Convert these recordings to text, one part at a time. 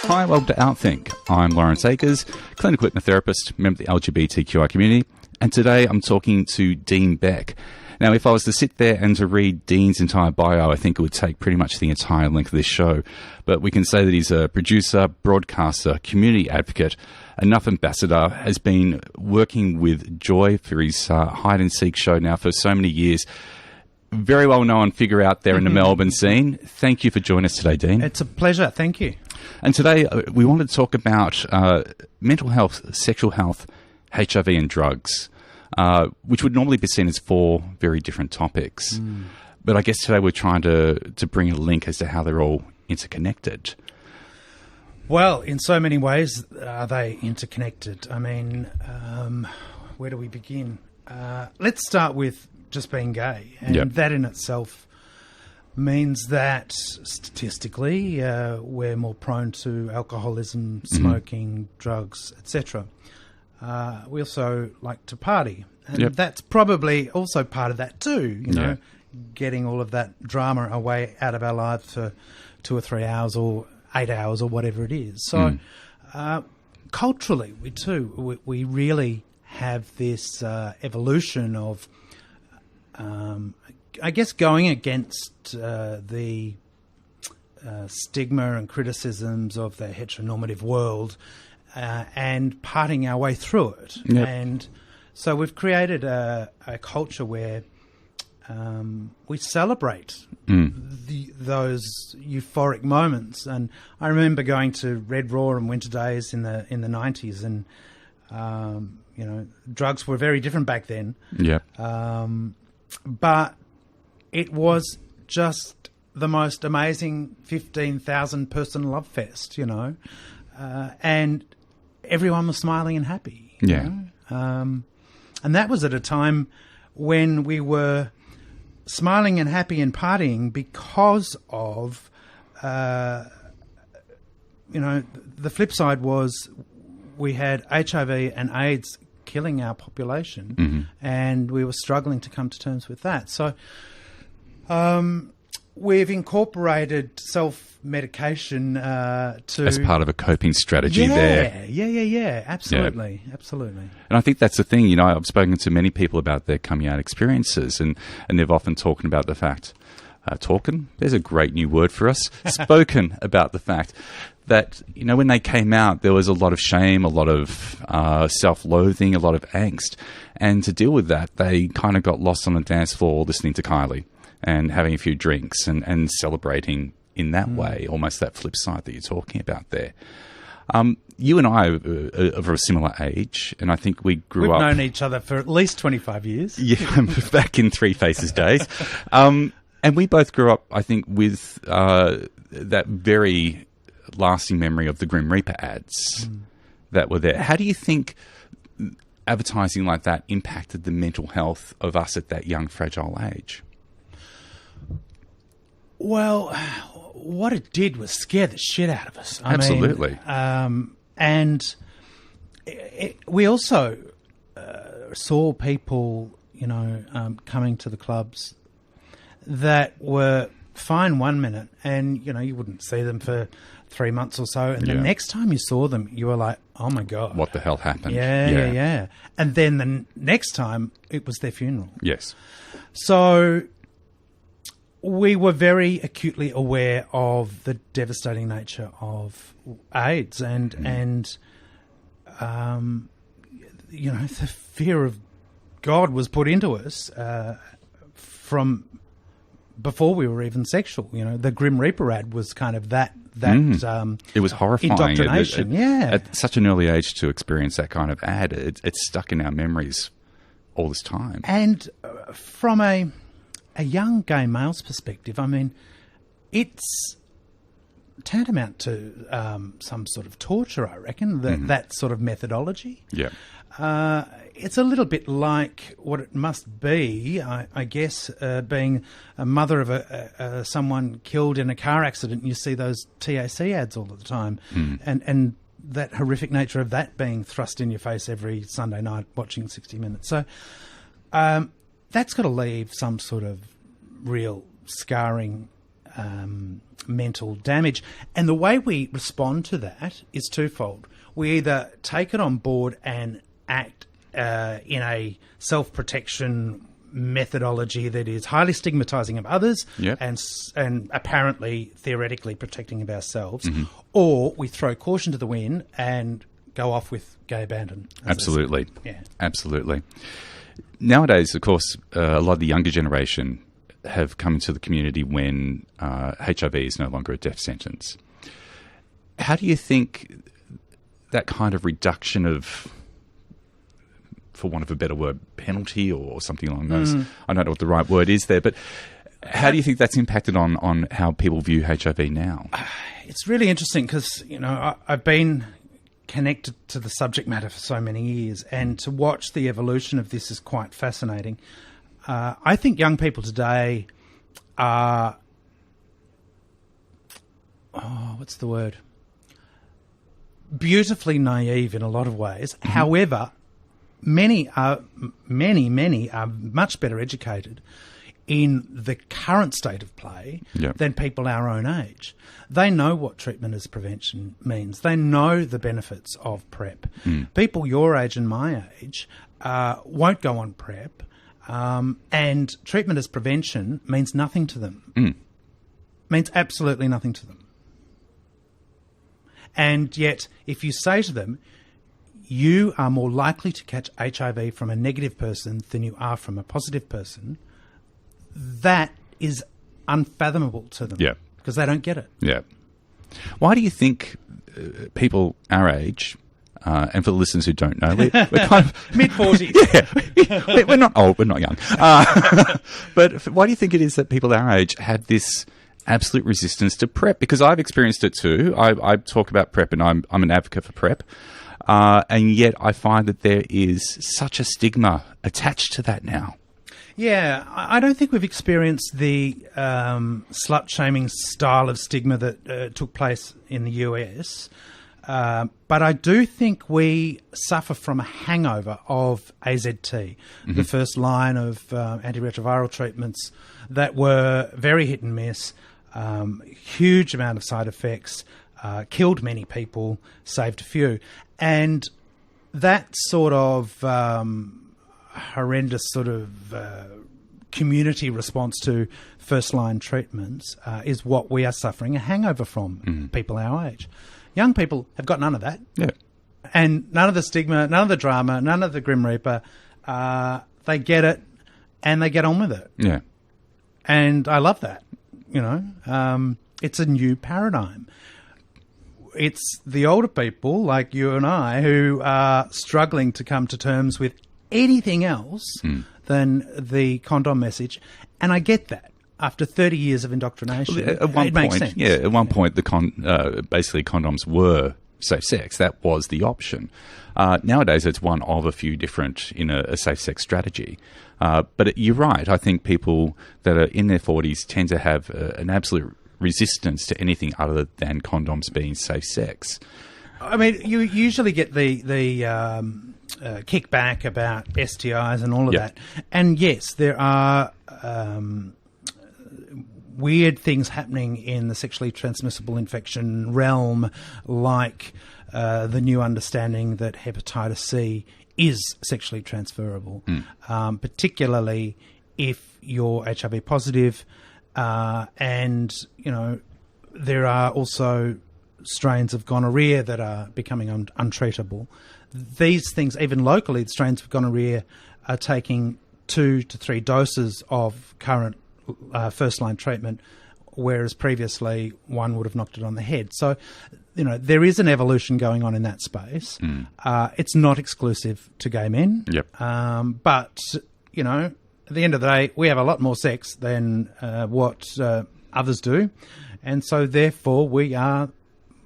Hi, welcome to OUTthink. I'm Lawrence Akers, clinical hypnotherapist, member of the LGBTQI community, and today I'm talking to Dean Beck. Now, if I was to sit there and to read Dean's entire bio, I think it would take pretty much the entire length of this show. But we can say that he's a producer, broadcaster, community advocate, enough ambassador, has been working with Joy for his hide and seek show now for so many years. Very well known figure out there in the Melbourne scene. Thank you for joining us today, Dean. It's a pleasure. Thank you. And today we wanted to talk about mental health, sexual health, HIV and drugs, which would normally be seen as four very different topics. But I guess today we're trying to bring a link as to how they're all interconnected. Well, in so many ways are they interconnected. I mean, where do we begin? Let's start with just being gay. And that in itself means that statistically we're more prone to alcoholism, smoking, drugs, etc. We also like to party. And that's probably also part of that too, you know, getting all of that drama away out of our lives for 2 or 3 hours or 8 hours or whatever it is. So culturally, we really have this evolution of, I guess, going against the stigma and criticisms of the heteronormative world and parting our way through it. And so we've created a culture where we celebrate those euphoric moments. And I remember going to Red Raw and Winter Days in the 90s, and you know, drugs were very different back then. But it was just the most amazing 15,000 person love fest, you know, and everyone was smiling and happy. You know? And that was at a time when we were smiling and happy and partying because of, you know, the flip side was we had HIV and AIDS killing our population, and we were struggling to come to terms with that. So we've incorporated self-medication to... as part of a coping strategy there. Yeah, absolutely. And I think that's the thing, you know, I've spoken to many people about their coming out experiences, and they've often talking about the fact, there's a great new word for us, spoken about the fact that, you know, when they came out, there was a lot of shame, a lot of self-loathing, a lot of angst. And to deal with that, they kind of got lost on the dance floor listening to Kylie and having a few drinks and celebrating in that way, almost that flip side that you're talking about there. You and I are of a similar age, and I think we grew up... We've known each other for at least 25 years. Yeah, back in Three Faces days. And we both grew up, I think, with that very lasting memory of the Grim Reaper ads that were there. How do you think advertising like that impacted the mental health of us at that young, fragile age? Well, what it did was scare the shit out of us. Absolutely. And we also saw people, you know, coming to the clubs that were fine 1 minute, and, you know, you wouldn't see them for 3 months or so, and the next time you saw them, you were like, oh my God. What the hell happened? Yeah. And then the next time, it was their funeral. Yes. So we were very acutely aware of the devastating nature of AIDS and you know, the fear of God was put into us from before we were even sexual. You know, the Grim Reaper ad was kind of that it was horrifying. Indoctrination, at such an early age to experience that kind of ad, it's stuck in our memories all this time. And from a young gay male's perspective, I mean, it's tantamount to some sort of torture, I reckon, that sort of methodology. Yeah. It's a little bit like what it must be, I guess, being a mother of someone killed in a car accident. You see those TAC ads all the time, and that horrific nature of that being thrust in your face every Sunday night watching 60 Minutes. So that's got to leave some sort of real scarring mental damage. And the way we respond to that is twofold. We either take it on board and act in a self-protection methodology that is highly stigmatising of others and apparently theoretically protecting of ourselves, or we throw caution to the wind and go off with gay abandon. Absolutely. Yeah. Absolutely. Nowadays, of course, a lot of the younger generation have come into the community when HIV is no longer a death sentence. How do you think that kind of reduction of, for want of a better word, penalty or something along those, I don't know what the right word is there, but how do you think that's impacted on how people view HIV now? It's really interesting because, I've been connected to the subject matter for so many years, and to watch the evolution of this is quite fascinating. I think young people today are, what's the word? Beautifully naive in a lot of ways. However, many are much better educated in the current state of play than people our own age. They know what treatment as prevention means. They know the benefits of PrEP. People your age and my age won't go on PrEP, and treatment as prevention means nothing to them. Means absolutely nothing to them. And yet, if you say to them, you are more likely to catch HIV from a negative person than you are from a positive person, that is unfathomable to them. Yeah. Because they don't get it. Yeah. Why do you think people our age, and for the listeners who don't know, we're kind of... mid-40s. We're not old, we're not young. But why do you think it is that people our age have this absolute resistance to PrEP? Because I've experienced it too. I talk about PrEP, and I'm an advocate for PrEP. And yet I find that there is such a stigma attached to that now. Yeah, I don't think we've experienced the slut-shaming style of stigma that took place in the US. But I do think we suffer from a hangover of AZT, the first line of antiretroviral treatments that were very hit and miss, huge amount of side effects, killed many people, saved a few. And that sort of horrendous sort of community response to first-line treatments is what we are suffering a hangover from, people our age. Young people have got none of that. Yeah. And none of the stigma, none of the drama, none of the Grim Reaper. They get it and they get on with it. Yeah. And I love that, It's a new paradigm. It's the older people like you and I who are struggling to come to terms with anything else than the condom message. And I get that. After 30 years of indoctrination, it makes sense. Yeah, at one point, basically condoms were safe sex. That was the option. Nowadays, it's one of a few different in a safe sex strategy. But you're right. I think people that are in their 40s tend to have an absolute resistance to anything other than condoms being safe sex. I mean, you usually get the kickback about STIs and all of that. And yes, there are weird things happening in the sexually transmissible infection realm, like the new understanding that hepatitis C is sexually transferable, particularly if you're HIV positive, and there are also strains of gonorrhea that are becoming untreatable. These things, even locally, the strains of gonorrhea are taking 2 to 3 doses of current first-line treatment, whereas previously one would have knocked it on the head. So, there is an evolution going on in that space. It's not exclusive to gay men. Yep. But, at the end of the day, we have a lot more sex than what others do. And so, therefore, we are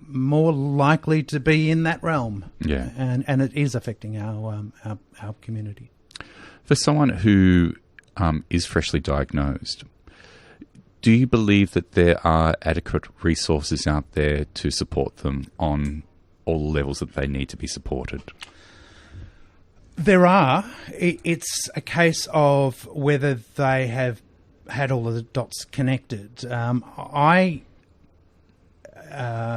more likely to be in that realm. Yeah. And it is affecting our community. For someone who is freshly diagnosed, do you believe that there are adequate resources out there to support them on all the levels that they need to be supported? There are. It's a case of whether they have had all of the dots connected. I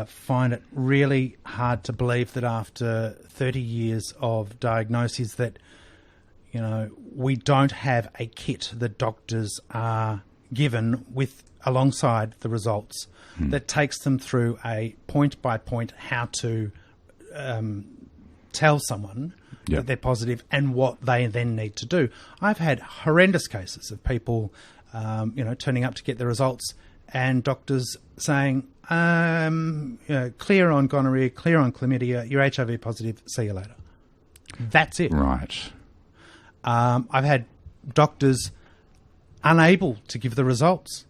find it really hard to believe that after 30 years of diagnoses that, we don't have a kit that doctors are given alongside the results that takes them through a point-by-point how to tell someone that they're positive and what they then need to do. I've had horrendous cases of people, turning up to get the results and doctors saying, clear on gonorrhea, clear on chlamydia, you're HIV positive, see you later. That's it. Right. I've had doctors unable to give the results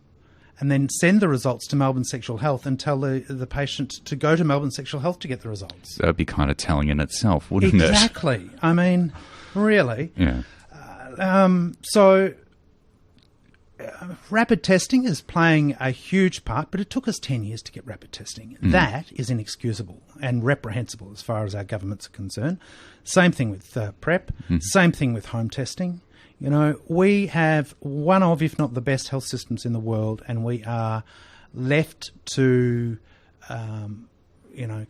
and then send the results to Melbourne Sexual Health and tell the patient to go to Melbourne Sexual Health to get the results. That would be kind of telling in itself, wouldn't it? Exactly. I mean, really. Yeah. Rapid testing is playing a huge part, but it took us 10 years to get rapid testing. That is inexcusable and reprehensible as far as our governments are concerned. Same thing with PrEP, same thing with home testing. We have one of, if not the best health systems in the world, and we are left to,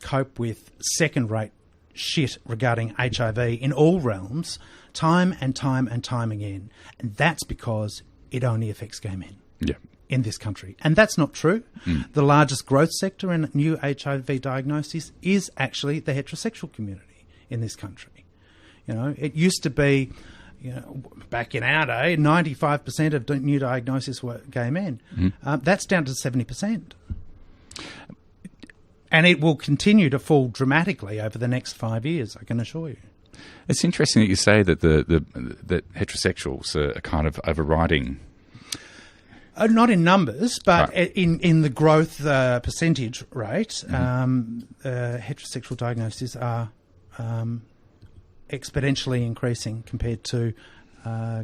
cope with second-rate shit regarding HIV in all realms, time and time and time again. And that's because it only affects gay men in this country. And that's not true. The largest growth sector in new HIV diagnoses is actually the heterosexual community in this country. It used to be, back in our day, 95% of new diagnoses were gay men. That's down to 70%. And it will continue to fall dramatically over the next 5 years, I can assure you. It's interesting that you say that that heterosexuals are kind of overriding. Not in numbers, but right. in the growth percentage rate, heterosexual diagnoses are exponentially increasing compared to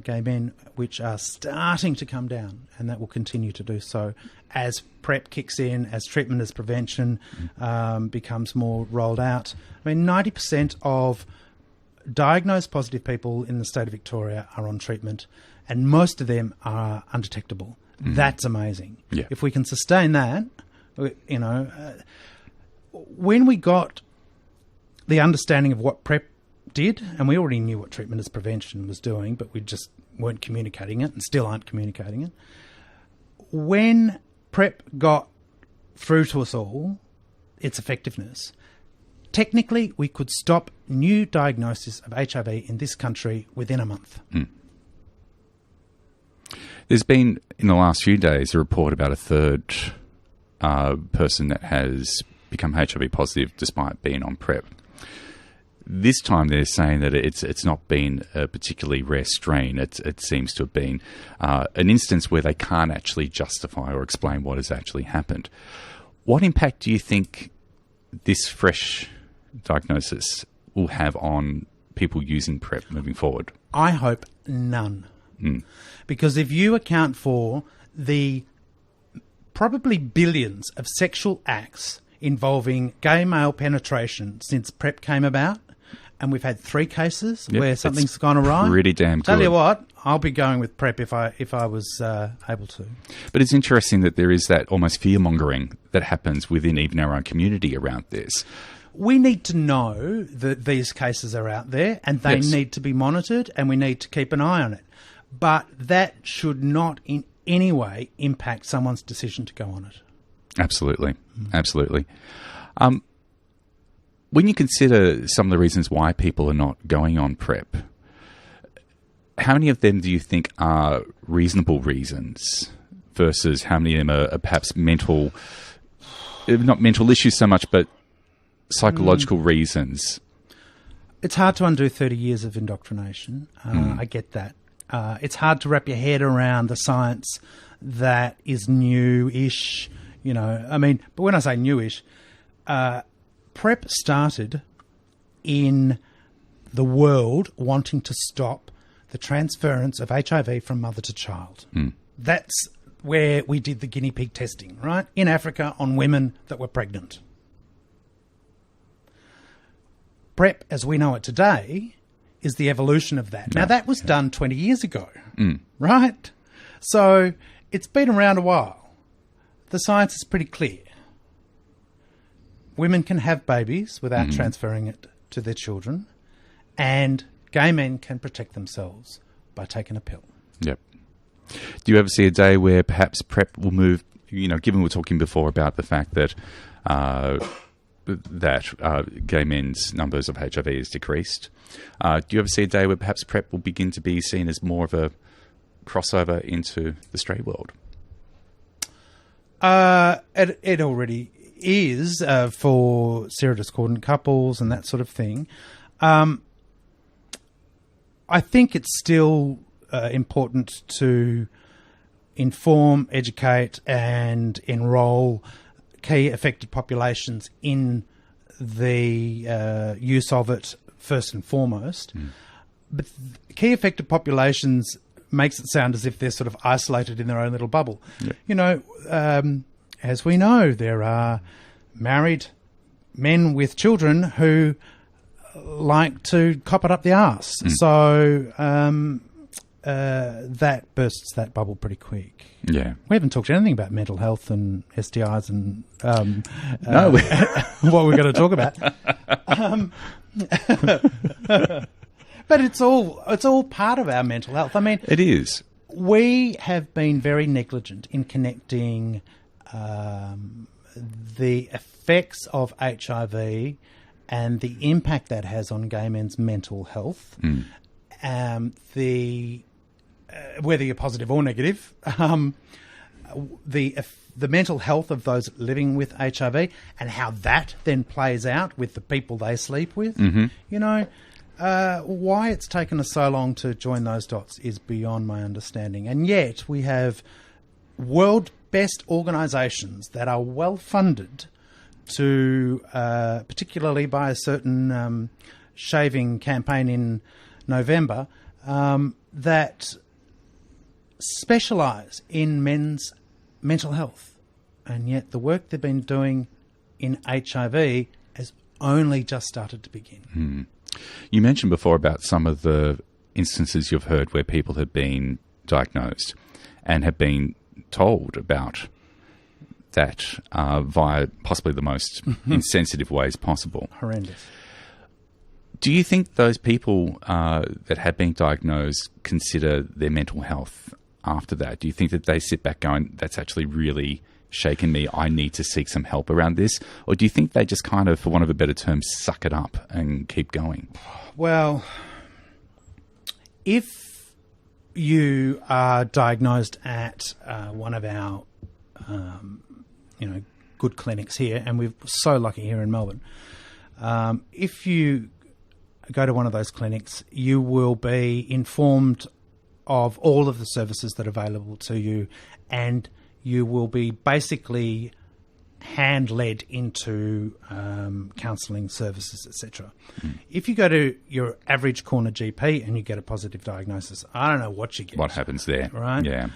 gay men, which are starting to come down, and that will continue to do so as PrEP kicks in, as treatment as prevention becomes more rolled out. I mean, 90% of diagnosed positive people in the state of Victoria are on treatment, and most of them are undetectable. That's amazing. Yeah. If we can sustain that, when we got the understanding of what PrEP did, and we already knew what treatment as prevention was doing, but we just weren't communicating it and still aren't communicating it. When PrEP got through to us all, its effectiveness, technically we could stop new diagnosis of HIV in this country within a month. There's been, in the last few days, a report about a third person that has become HIV positive despite being on PrEP. This time they're saying that it's not been a particularly rare strain. It seems to have been an instance where they can't actually justify or explain what has actually happened. What impact do you think this fresh diagnosis will have on people using PrEP moving forward? I hope none. Because if you account for the probably billions of sexual acts involving gay male penetration since PrEP came about, and we've had 3 cases where something's gone awry. Pretty damn good. Tell you what, I'll be going with PrEP if I was able to. But it's interesting that there is that almost fear-mongering that happens within even our own community around this. We need to know that these cases are out there and they need to be monitored, and we need to keep an eye on it. But that should not in any way impact someone's decision to go on it. Absolutely. Absolutely. When you consider some of the reasons why people are not going on PrEP, how many of them do you think are reasonable reasons versus how many of them are perhaps not mental issues so much, but psychological reasons? It's hard to undo 30 years of indoctrination. I get that. It's hard to wrap your head around the science that is new-ish, but when I say new-ish, PrEP started in the world wanting to stop the transference of HIV from mother to child. That's where we did the guinea pig testing, right? In Africa on women that were pregnant. PrEP, as we know it today, is the evolution of that. Now, that was done 20 years ago, right? So it's been around a while. The science is pretty clear. Women can have babies without transferring it to their children, and gay men can protect themselves by taking a pill. Yep. Do you ever see a day where perhaps PrEP will move, given we were talking before about the fact that gay men's numbers of HIV is decreased, do you ever see a day where perhaps PrEP will begin to be seen as more of a crossover into the straight world? It already is for serodiscordant couples and that sort of thing. I think it's still important to inform, educate and enrol key affected populations in the use of it first and foremost. But key affected populations makes it sound as if they're sort of isolated in their own little bubble. Yep. As we know, there are married men with children who like to cop it up the arse. So that bursts that bubble pretty quick. Yeah. We haven't talked anything about mental health and STIs and no, what we're going to talk about. But it's all part of our mental health. I mean, it is. We have been very negligent in connecting the effects of HIV and the impact that has on gay men's mental health. Whether you're positive or negative, the mental health of those living with HIV and how that then plays out with the people they sleep with. Why it's taken us so long to join those dots is beyond my understanding. And yet we have world best organisations that are well funded to, particularly by a certain shaving campaign in November, that specialise in men's mental health. And yet the work they've been doing in HIV has only just started to begin. You mentioned before about some of the instances you've heard where people have been diagnosed and have been told about that via possibly the most insensitive ways possible. Horrendous. Do you think those people that have been diagnosed consider their mental health after that? Do you think that they sit back going, that's actually really shaken me, I need to seek some help around this? Or do you think they just kind of, for want of a better term, suck it up and keep going? Well, if you are diagnosed at one of our, good clinics here, and we're so lucky here in Melbourne, if you go to one of those clinics, you will be informed of all of the services that are available to you, and you will be basically hand-led into counselling services, etc. If you go to your average corner GP and you get a positive diagnosis, I don't know what you get. What happens there? Right? Yeah.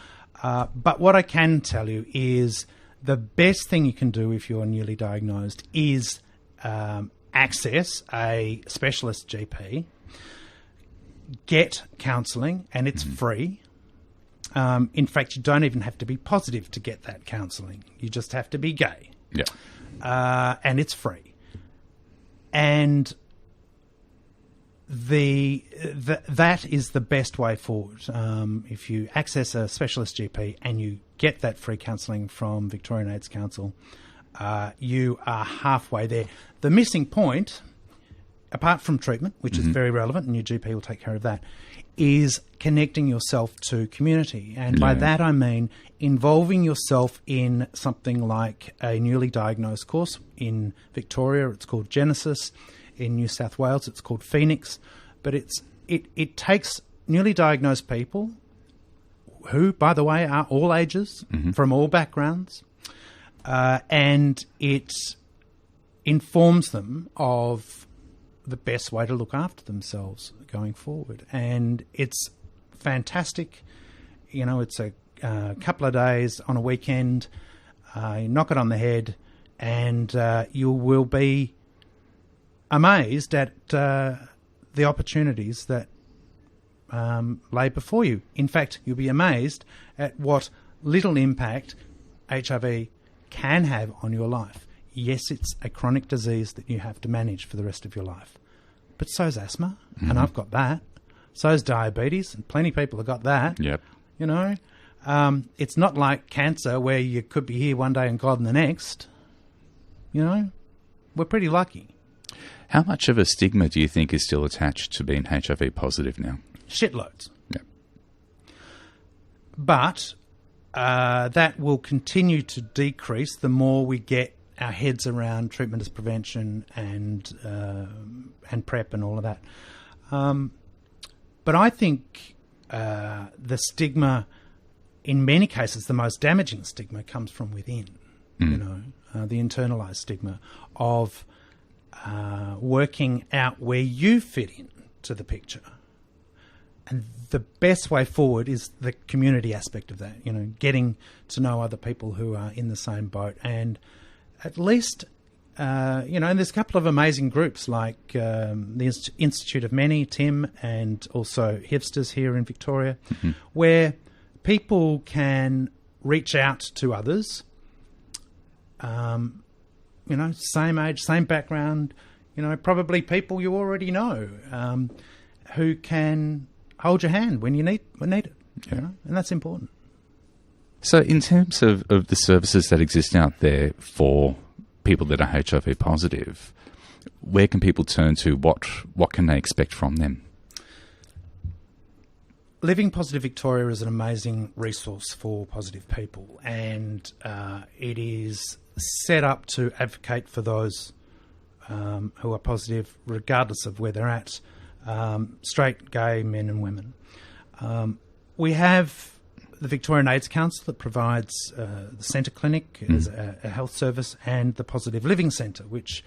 But what I can tell you is the best thing you can do if you're newly diagnosed is access a specialist GP, get counselling, and it's free. In fact, you don't even have to be positive to get that counselling. You just have to be gay. Yeah. And it's free. And that is the best way forward. If you access a specialist GP and you get that free counselling from Victorian AIDS Council, you are halfway there. The missing point, apart from treatment, which is very relevant, and your GP will take care of that, is connecting yourself to community. And by that I mean involving yourself in something like a newly diagnosed course. In Victoria, it's called Genesis. In New South Wales, it's called Phoenix. But it takes newly diagnosed people who, by the way, are all ages, from all backgrounds, and it informs them of the best way to look after themselves going forward. And it's fantastic. It's a couple of days on a weekend, you knock it on the head, and you will be amazed at the opportunities that lay before you. In fact, you'll be amazed at what little impact HIV can have on your life. Yes, it's a chronic disease that you have to manage for the rest of your life. But so's asthma, and I've got that. So's diabetes, and plenty of people have got that. Yep. You know, it's not like cancer where you could be here one day and gone the next. You know, we're pretty lucky. How much of a stigma do you think is still attached to being HIV positive now? Shitloads. Yep. But that will continue to decrease the more we get our heads around treatment as prevention and PrEP and all of that. But I think the stigma, in many cases, the most damaging stigma comes from within. You know, the internalised stigma of working out where you fit in to the picture. And the best way forward is the community aspect of that, you know, getting to know other people who are in the same boat. And at least, you know, and there's a couple of amazing groups like the Institute of Many, Tim, and also Hipsters here in Victoria, where people can reach out to others, you know, same age, same background, you know, probably people you already know, who can hold your hand when you need it, you know, and that's important. So in terms of the services that exist out there for people that are HIV positive, where can people turn to? What can they expect from them? Living Positive Victoria is an amazing resource for positive people, and it is set up to advocate for those who are positive, regardless of where they're at, straight, gay, men and women. We have the Victorian AIDS Council that provides the Centre Clinic as a health service, and the Positive Living Centre, which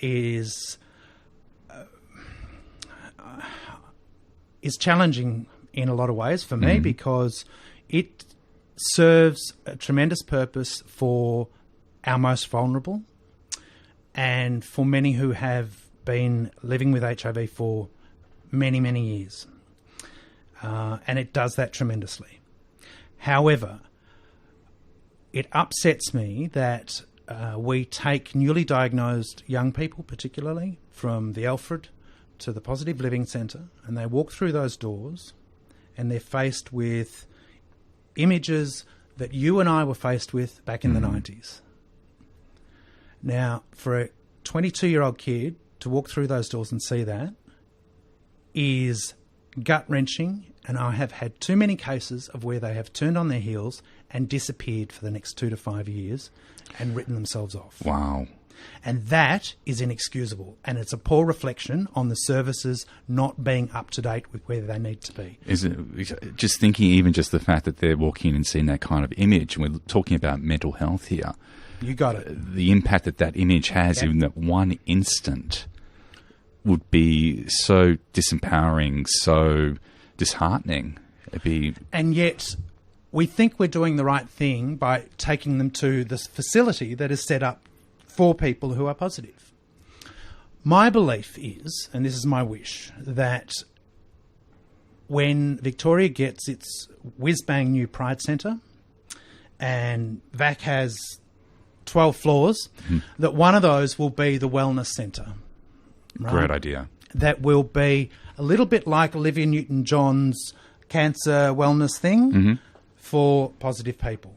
is challenging in a lot of ways for me, because it serves a tremendous purpose for our most vulnerable and for many who have been living with HIV for many, many years. And it does that tremendously. However, it upsets me that we take newly diagnosed young people, particularly from the Alfred to the Positive Living Centre, and they walk through those doors and they're faced with images that you and I were faced with back in the 90s. Now, for a 22-year-old kid to walk through those doors and see that is gut-wrenching, and I have had too many cases of where they have turned on their heels and disappeared for the next 2 to 5 years and written themselves off. Wow. And that is inexcusable, and it's a poor reflection on the services not being up to date with where they need to be. Is it just thinking, even just the fact that they're walking in and seeing that kind of image, and we're talking about mental health here. You got it. The impact that image has, in that one instant, would be so disempowering, so disheartening. And yet we think we're doing the right thing by taking them to this facility that is set up for people who are positive. My belief is, and this is my wish, that when Victoria gets its whiz-bang new Pride Centre and VAC has 12 floors, that one of those will be the wellness centre. Right? Great idea. That will be a little bit like Olivia Newton-John's cancer wellness thing for positive people.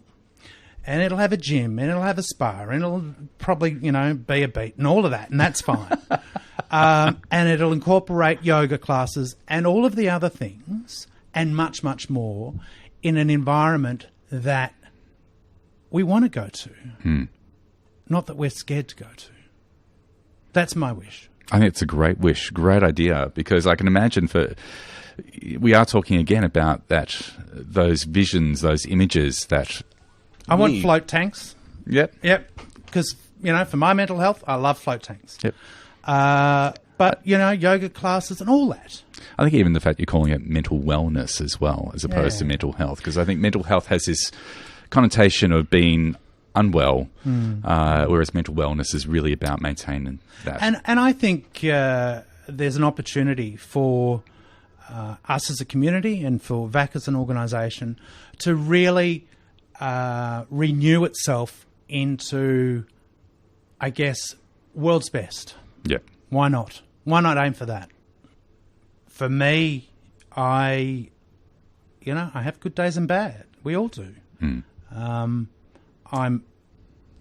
And it'll have a gym, and it'll have a spa, and it'll probably, you know, be a beat and all of that, and that's fine. And it'll incorporate yoga classes and all of the other things and much, much more in an environment that we want to go to, not that we're scared to go to. That's my wish. I think it's a great wish, great idea, because I can imagine we are talking again about those visions, those images that... I want float tanks. Yep. Because, you know, for my mental health, I love float tanks. Yep. But, you know, yoga classes and all that. I think even the fact you're calling it mental wellness as well, as opposed to mental health, because I think mental health has this connotation of being unwell, whereas mental wellness is really about maintaining that. And I think there's an opportunity for us as a community and for VAC as an organisation to really renew itself into, I guess, world's best. Yeah. Why not? Why not aim for that? For me, I have good days and bad. We all do. I'm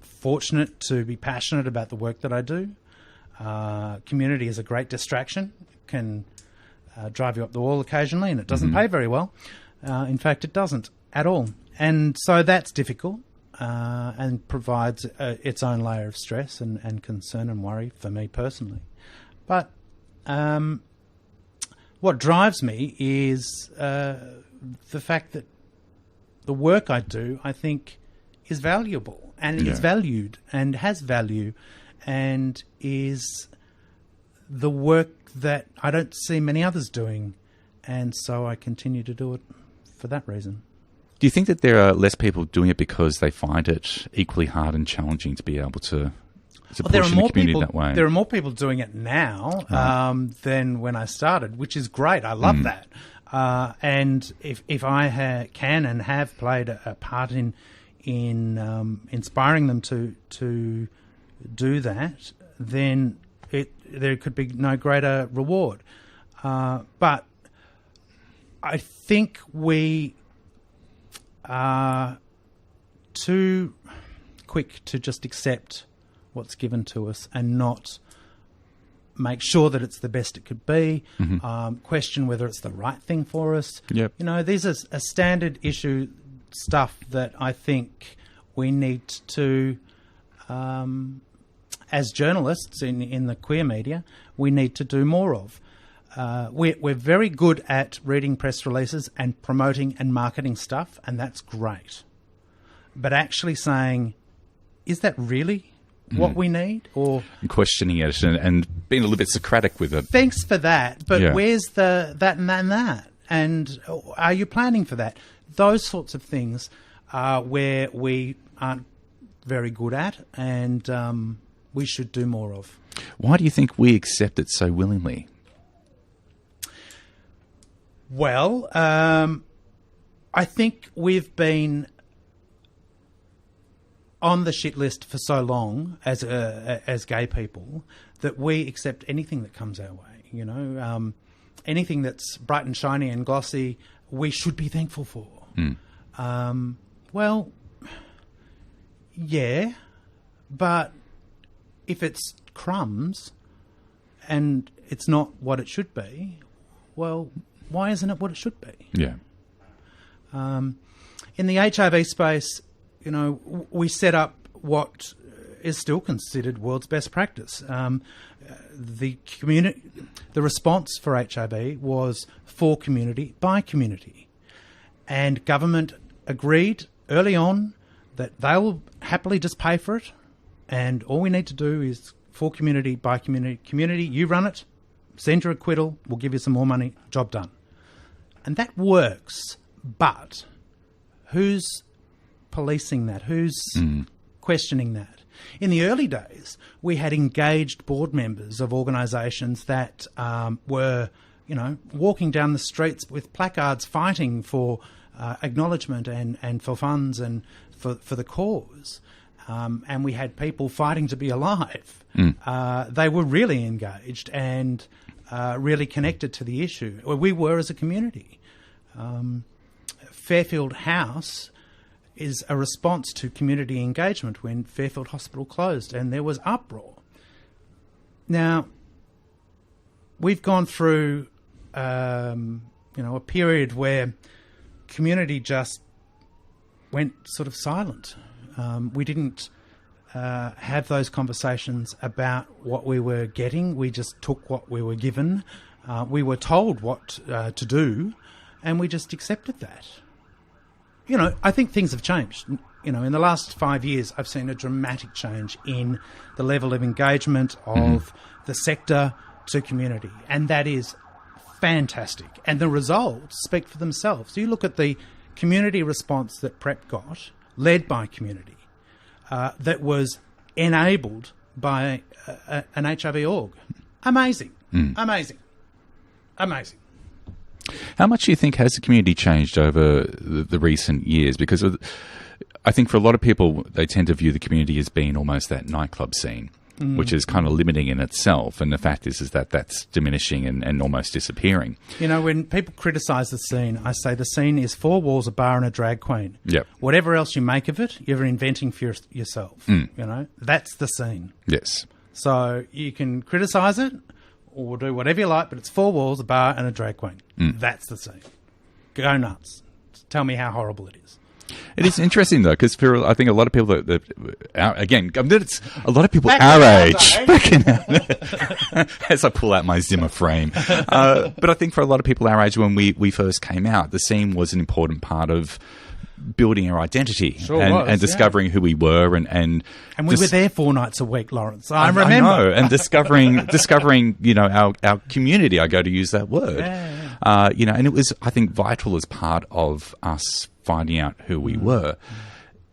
fortunate to be passionate about the work that I do. Community is a great distraction. It can drive you up the wall occasionally, and it doesn't pay very well. In fact, it doesn't at all. And so that's difficult and provides its own layer of stress and concern and worry for me personally. But what drives me is the fact that the work I do, I think, is valuable and is valued and has value and is the work that I don't see many others doing. And so I continue to do it for that reason. Do you think that there are less people doing it because they find it equally hard and challenging to be able to push in the community that way? There are more people doing it now than when I started, which is great. I love that. And if I can and have played a part in inspiring them to do that, then there could be no greater reward. But I think we are too quick to just accept what's given to us and not make sure that it's the best it could be, question whether it's the right thing for us. Yep. These are a standard issue stuff that I think we need to, as journalists in the queer media, we need to do more of. We're very good at reading press releases and promoting and marketing stuff, and that's great. But actually saying, is that really what we need? Or questioning it and being a little bit Socratic with it. Thanks for that, but where's that and that and that? And are you planning for that? Those sorts of things are where we aren't very good at, and we should do more of. Why do you think we accept it so willingly? Well, I think we've been on the shit list for so long as gay people that we accept anything that comes our way. Anything that's bright and shiny and glossy, we should be thankful for. Well, yeah, but if it's crumbs and it's not what it should be, well, why isn't it what it should be? Yeah. In the HIV space, we set up what is still considered world's best practice. The response for HIV was for community, by community. And government agreed early on that they will happily just pay for it. And all we need to do is for community, by community. Community, you run it, send your acquittal, we'll give you some more money, job done. And that works, but who's policing that? Who's questioning that? In the early days, we had engaged board members of organisations that were, walking down the streets with placards fighting for acknowledgement and for funds and for the cause. And we had people fighting to be alive. They were really engaged and really connected to the issue. We were as a community. Fairfield House is a response to community engagement when Fairfield Hospital closed and there was uproar. Now, we've gone through, a period where community just went sort of silent. We didn't have those conversations about what we were getting. We just took what we were given. We were told what to do, and we just accepted that. I think things have changed. In the last 5 years, I've seen a dramatic change in the level of engagement of the sector to community, and that is fantastic. And the results speak for themselves. You look at the community response that PrEP got, led by community, that was enabled by an HIV org. Amazing. Amazing. How much do you think has the community changed over the recent years? Because I think for a lot of people, they tend to view the community as being almost that nightclub scene, which is kind of limiting in itself. And the fact is that that's diminishing and almost disappearing. You know, when people criticise the scene, I say the scene is 4 walls, a bar and a drag queen. Yep. Whatever else you make of it, you're inventing for yourself. You know, that's the scene. Yes. So you can criticise it or do whatever you like, but it's 4 walls, a bar and a drag queen. That's the scene. Go nuts. Tell me how horrible it is. It is interesting, though, because I think a lot of people it's a lot of people our age, as I pull out my Zimmer frame. But I think for a lot of people our age, when we first came out, the scene was an important part of building our identity and discovering who we were and we were there 4 nights a week, Lawrence. I remember. I know, and discovering you know our community. I go to use that word. You know, and it was, I think, vital as part of us finding out who we were.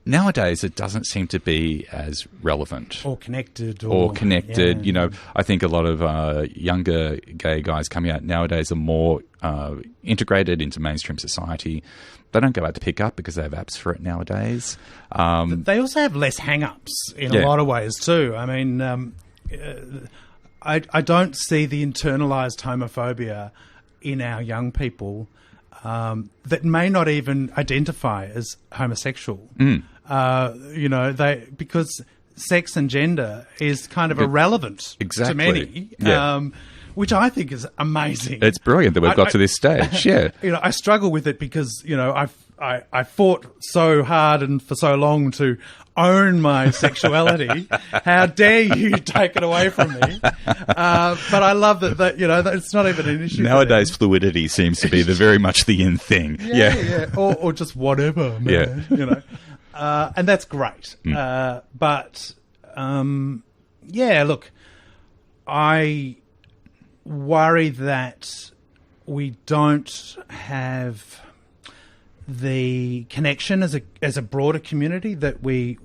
Nowadays, it doesn't seem to be as relevant or connected. You know, I think a lot of younger gay guys coming out nowadays are more integrated into mainstream society. They don't go out to pick up because they have apps for it nowadays. They also have less hang-ups in a lot of ways too. I mean, I don't see the internalised homophobia in our young people that may not even identify as homosexual. You know, because sex and gender is kind of irrelevant to many. Which I think is amazing. It's brilliant that we've got to this stage. Yeah, you know, I struggle with it because you know I fought so hard and for so long to own my sexuality. How dare you take it away from me? But I love that you know that it's not even an issue nowadays. Fluidity seems to be very much the in thing. Yeah. Or just whatever, man. You know, and that's great. But look, I worry that we don't have the connection as a broader community that we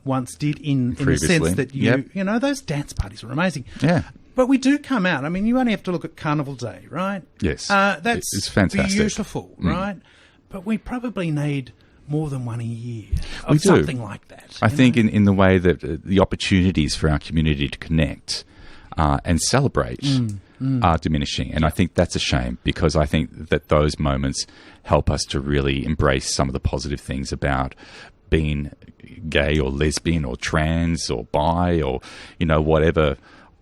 once did in the sense that you know those dance parties were amazing. Yeah. But we do come out. I mean, you only have to look at Carnival Day, right? Yes. It's fantastic. Beautiful, right? But we probably need more than one a year of something like that. I think in the way that the opportunities for our community to connect and celebrate are diminishing. And I think that's a shame because I think that those moments help us to really embrace some of the positive things about being gay or lesbian or trans or bi or, you know, whatever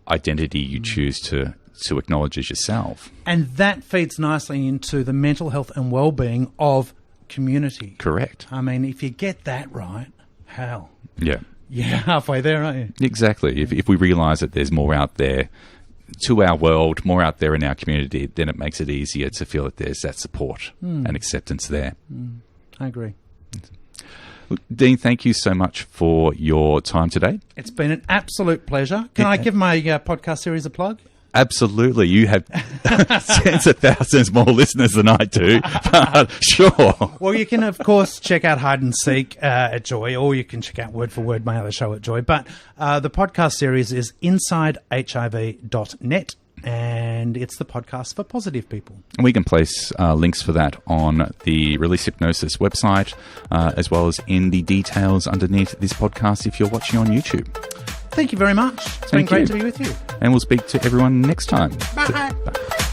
identity you choose to acknowledge as yourself. And that feeds nicely into the mental health and well-being of community. Correct. I mean, if you get that right, hell. Yeah. You're halfway there, aren't you? Exactly. If we realise that there's more out there to our world, more out there in our community, then it makes it easier to feel that there's that support and acceptance there. I agree. Look, Dean, thank you so much for your time today. It's been an absolute pleasure. Can I give my podcast series a plug? Absolutely. You have tens of thousands more listeners than I do. But sure. Well, you can, of course, check out Hide and Seek at Joy, or you can check out Word for Word, my other show at Joy. But the podcast series is InsideHIV.net, and it's the podcast for positive people. And we can place links for that on the Release Hypnosis website, as well as in the details underneath this podcast if you're watching on YouTube. Thank you very much. It's been great to be with you. And we'll speak to everyone next time. Bye. Bye.